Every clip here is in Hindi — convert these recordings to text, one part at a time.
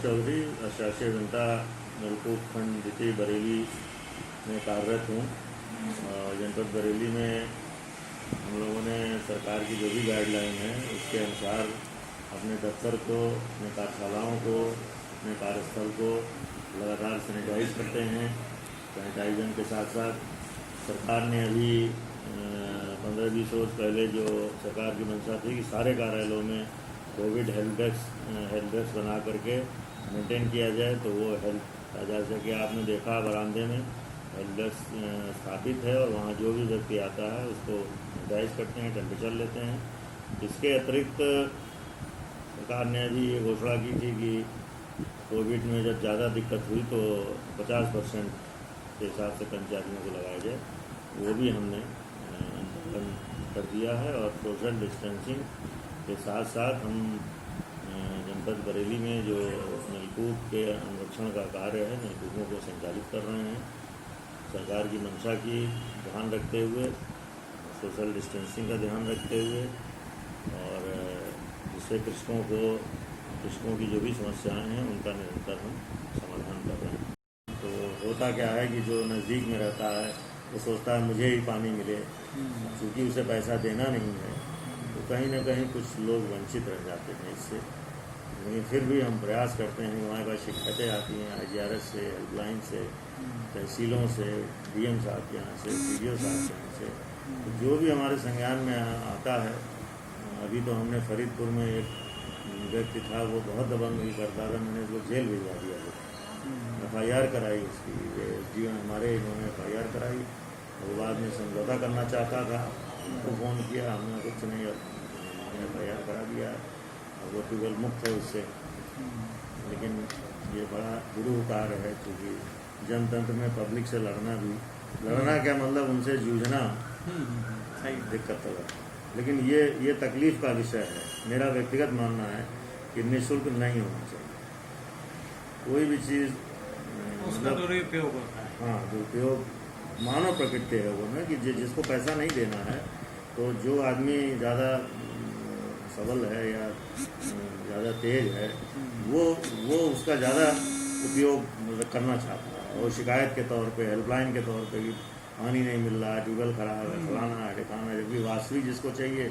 चौधरी, शासकीय जनता नलकूप खंड द्वितीय बरेली में कार्यरत हूँ। जनपद बरेली में हम लोगों ने सरकार की जो भी गाइडलाइन है उसके अनुसार अपने दफ्तर को, अपने कार्यशालाओं को, अपने कार्यस्थल को लगातार सैनिटाइज करते हैं। सैनिटाइजन के साथ साथ सरकार ने अभी 15-20 रोज़ पहले जो सरकार की मंशा थी कि सारे कार्यालयों में कोविड हेल्प डेस्क बना करके मेंटेन किया जाए, तो वो हेल्प जैसे कि आपने देखा बरामदे में हेल्प डेस्क स्थापित है और वहाँ जो भी व्यक्ति आता है उसको सैनिटाइज करते हैं, टेम्परेचर लेते हैं। इसके अतिरिक्त सरकार ने अभी ये घोषणा की थी कि कोविड में जब ज़्यादा दिक्कत हुई तो 50% के हिसाब से कर्मचारियों को लगाया जाए, वो भी हमने कर दिया है। और सोशल डिस्टेंसिंग के साथ साथ हम जनपद बरेली में जो नलकूप के अनुरक्षण का कार्य है, नलकूपों को संचालित कर रहे हैं सरकार की मंशा की ध्यान रखते हुए, सोशल डिस्टेंसिंग का ध्यान रखते हुए, और जिससे कृषकों की जो भी समस्याएं हैं उनका निरंतर हम समाधान कर रहे हैं। तो होता क्या है कि जो नज़दीक में रहता है वो सोचता है मुझे ही पानी मिले, क्योंकि उसे पैसा देना नहीं है, तो कहीं ना कहीं कुछ लोग वंचित रह जाते हैं इससे। लेकिन फिर भी हम प्रयास करते हैं। हमारे पास शिकायतें आती हैं IGRS से, हेल्पलाइन से, तहसीलों से, DM साहब के यहाँ से, PDO साहब के यहाँ से, तो जो भी हमारे संज्ञान में आता है। अभी तो हमने फरीदपुर में एक व्यक्ति था, वो बहुत दबंगई करता था, मैंने उसको जेल भिजवा दिया था। FIR कराई उसकी, SDO हमारे इन्होंने FIR कराई। वो बाद में समझौता करना चाहता था, उनको फ़ोन किया, हमने कुछ नहीं, FIR करा दिया और वो ट्यूबवेल मुक्त है उससे। लेकिन ये बड़ा दुरूह कार्य है, क्योंकि जनतंत्र में पब्लिक से लड़ना क्या मतलब उनसे जूझना दिक्कत है। लेकिन ये तकलीफ़ का विषय है। मेरा व्यक्तिगत मानना है कि निःशुल्क नहीं होना चाहिए कोई भी चीज़, उसका दुरुपयोग होता है। हाँ, दुरुपयोग मानव प्रकृति है वो ना, कि जिसको पैसा नहीं देना है, तो जो आदमी ज़्यादा सबल है या ज़्यादा तेज है, वो उसका ज़्यादा उपयोग करना चाहता है, और शिकायत के तौर पे, हेल्पलाइन के तौर पे कि पानी नहीं मिल रहा है, ट्यूबवेल खराब है, फलाना है, ठिकाना, जबकि वास्तविक जिसको चाहिए,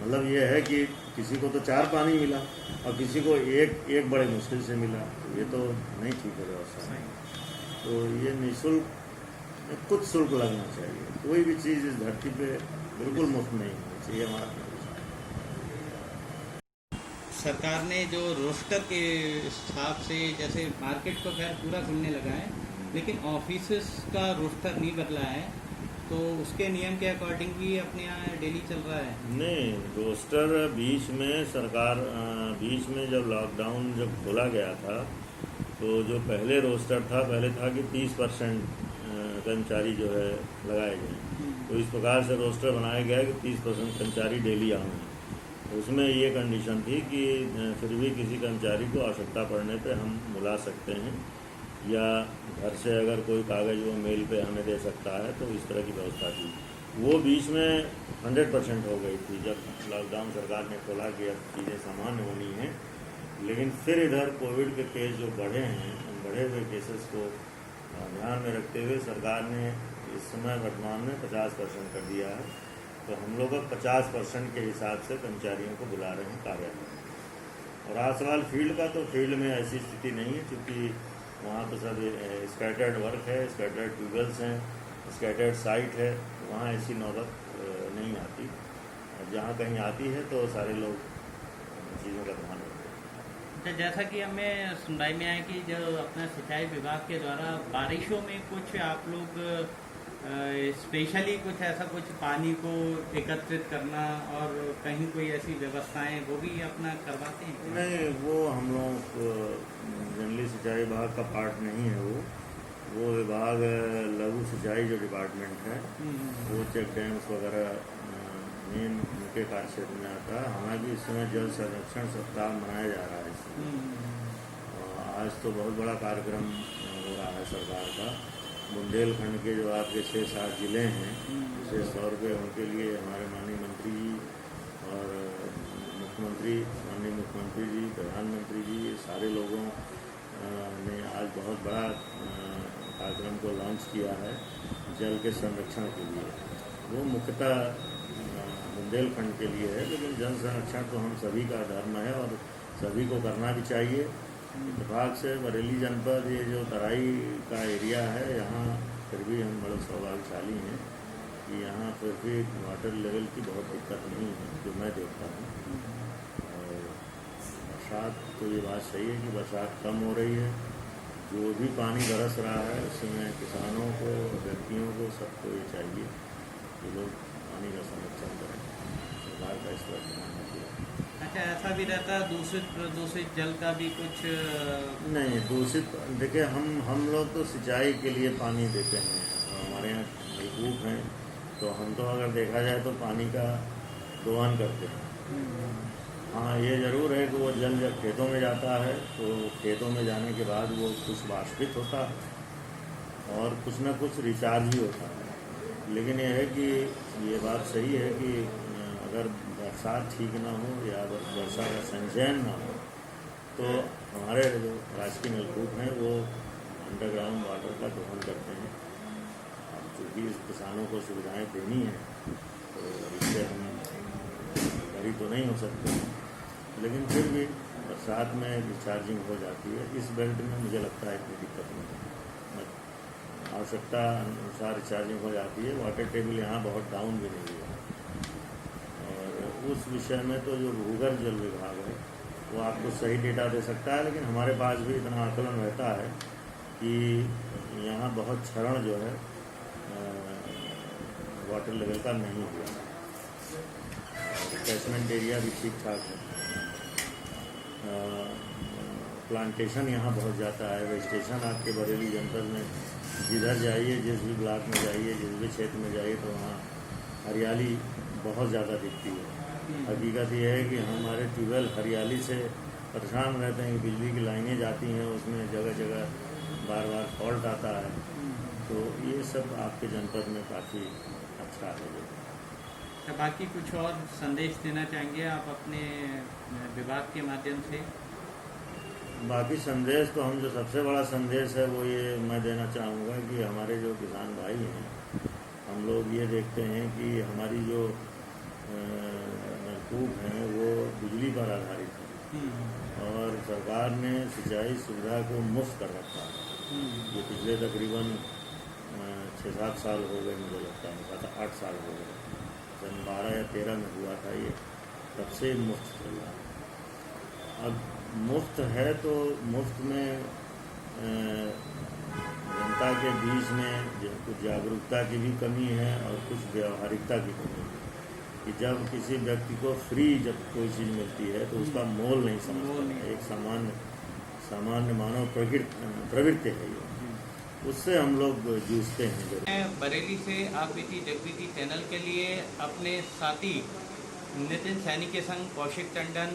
मतलब ये है कि किसी को तो 4 पानी मिला और किसी को एक बड़े मुश्किल से मिला, तो ये तो नहीं ठीक है व्यवस्था। तो ये निःशुल्क कुछ शुल्क लगना चाहिए। कोई भी चीज़ इस धरती पे बिल्कुल मुफ्त नहीं होनी चाहिए, हमारा। सरकार ने जो रोस्टर के हिसाब से, जैसे मार्केट तो खैर पूरा खुलने लगा है, लेकिन ऑफिसेस का रोस्टर नहीं बदला है, तो उसके नियम के अकॉर्डिंग भी अपने यहाँ डेली चल रहा है। नहीं, रोस्टर बीच में जब लॉकडाउन खोला गया था, तो जो पहले था कि 30% कर्मचारी जो है लगाए गए, तो इस प्रकार से रोस्टर बनाया गया कि 30% कर्मचारी डेली आए। उसमें ये कंडीशन थी कि फिर भी किसी कर्मचारी को आवश्यकता पड़ने पे हम बुला सकते हैं, या घर से अगर कोई कागज़ वो मेल पे हमें दे सकता है, तो इस तरह की व्यवस्था थी। वो बीच में 100% हो गई थी जब लॉकडाउन सरकार ने खोला कि अब चीज़ें सामान्य होनी हैं। लेकिन फिर इधर कोविड के केस जो बढ़े हैं, उन बढ़े हुए केसेस को ध्यान में रखते हुए सरकार ने इस समय वर्तमान में 50% कर दिया है। तो हम लोग अब 50% के हिसाब से कर्मचारियों को बुला रहे हैं कार्यालय। और आज सवाल फील्ड का, तो फील्ड में ऐसी स्थिति नहीं है, क्योंकि वहाँ तो सब स्कैटर्ड वर्क है, स्कैटर्ड ट्यूबवेल्स हैं, स्कैटर्ड साइट है, वहाँ ऐसी नौबत नहीं आती। और जहाँ कहीं आती है तो सारे लोग चीज़ों का ध्यान रखते हैं। जैसा कि हमें सुनवाई में आया कि जो अपना सिंचाई विभाग के द्वारा बारिशों में कुछ आप लोग स्पेशली कुछ पानी को एकत्रित करना और कहीं कोई ऐसी व्यवस्थाएं वो भी अपना करवाते हैं? नहीं, वो हम लोग जनरली सिंचाई विभाग का पार्ट नहीं है। वो विभाग लघु सिंचाई जो डिपार्टमेंट है, वो चेक डैम्स वगैरह मेन उनके कार्य क्षेत्र में आता है। हालांकि इस समय जल संरक्षण सप्ताह मनाया जा रहा है इसमें। आज तो बहुत बड़ा कार्यक्रम हो रहा है सरकार का। बुंदेलखंड के जो आपके 6-7 ज़िले हैं, विशेष तौर पे उनके लिए हमारे माननीय मंत्री और मुख्यमंत्री, माननीय मुख्यमंत्री जी, प्रधानमंत्री जी, ये सारे लोगों ने आज बहुत बड़ा कार्यक्रम को लॉन्च किया है जल के संरक्षण के लिए। वो मुख्यतः बुंदेलखंड के लिए है, लेकिन जल संरक्षण तो हम सभी का धर्म है और सभी को करना भी चाहिए। इत्तेफाक से बरेली जनपद, ये जो तराई का एरिया है, यहाँ फिर भी हम बड़े सौभाग्यशाली हैं कि यहाँ फिर भी वाटर लेवल की बहुत दिक्कत नहीं है, जो मैं देखता हूँ। और बरसात तो ये बात सही है कि बरसात कम हो रही है। जो भी पानी बरस रहा है उसमें किसानों को, व्यक्तियों को, सबको ये चाहिए कि लोग पानी का संरक्षण करें। सरकार का इस पर ध्यान रखिए। अच्छा, ऐसा भी रहता है दूषित प्रदूषित जल का भी कुछ? नहीं, दूषित देखिए, हम लोग तो सिंचाई के लिए पानी देते हैं। हमारे यहाँ नलकूप हैं, तो हम तो अगर देखा जाए तो पानी का दोहन करते हैं। हाँ, ये ज़रूर है कि वो जल जब खेतों में जाता है तो खेतों में जाने के बाद वो कुछ वाष्पित होता है और कुछ ना कुछ रिचार्ज भी होता है। लेकिन ये है कि ये बात सही है कि अगर बरसात ठीक ना हो या वर्षा का संचयन ना हो तो हमारे जो राजकीय नलकूप हैं वो अंडरग्राउंड वाटर का दोहन करते हैं। अब चूँकि किसानों को सुविधाएं देनी है तो इससे हम बरी तो नहीं हो सकते, लेकिन फिर भी बरसात में रिचार्जिंग हो जाती है। इस बेल्ट में मुझे लगता है इतनी दिक्कत नहीं है, आवश्यकता अनुसार रिचार्जिंग हो जाती है। वाटर टेबल यहाँ बहुत डाउन भी नहीं हुआ। और उस विषय में तो जो भूगर्भ जल विभाग है वो आपको सही डेटा दे सकता है, लेकिन हमारे पास भी इतना आकलन रहता है कि यहाँ बहुत क्षरण जो है वाटर लेवल का नहीं हुआ। कैचमेंट एरिया भी ठीक ठाक है। प्लांटेशन यहाँ बहुत जाता है। वेजिटेशन आपके बरेली जनपद में जिधर जाइए, जिस भी ब्लॉक में जाइए, जिस भी क्षेत्र में जाइए, तो वहाँ हरियाली बहुत ज़्यादा दिखती है। हकीकत ये है कि हमारे ट्यूबवेल हरियाली से परेशान रहते हैं कि बिजली की लाइनें जाती हैं, उसमें जगह जगह बार बार फॉल्ट आता है। तो ये सब आपके जनपद में काफ़ी अच्छा है। तो बाकी कुछ और संदेश देना चाहेंगे आप अपने विभाग के माध्यम से? बाकी संदेश तो हम जो सबसे बड़ा संदेश है वो ये मैं देना चाहूँगा कि हमारे जो किसान भाई हैं, हम लोग ये देखते हैं कि हमारी जो नलकूप हैं वो बिजली पर आधारित है और सरकार ने सिंचाई सुविधा को मुफ्त कर रखा है। ये पिछले तकरीबन 6-7 साल हो गए, मुझे लगता है 7-8 साल हो गए। सन 12 या 13 में हुआ था ये, तब से मुफ्त चल रहा है। अब मुफ्त है तो मुफ्त में जनता के बीच में कुछ जागरूकता की भी कमी है और कुछ व्यवहारिकता की कमी है कि जब किसी व्यक्ति को फ्री जब कोई चीज़ मिलती है तो उसका मोल नहीं समझता। एक सामान्य मानव प्रवृत्ति है ये, उससे हम लोग जूझते हैं। बरेली से आप बीती जगबीती चैनल के लिए अपने साथी नितिन सैनी के संग कौशिक टंडन,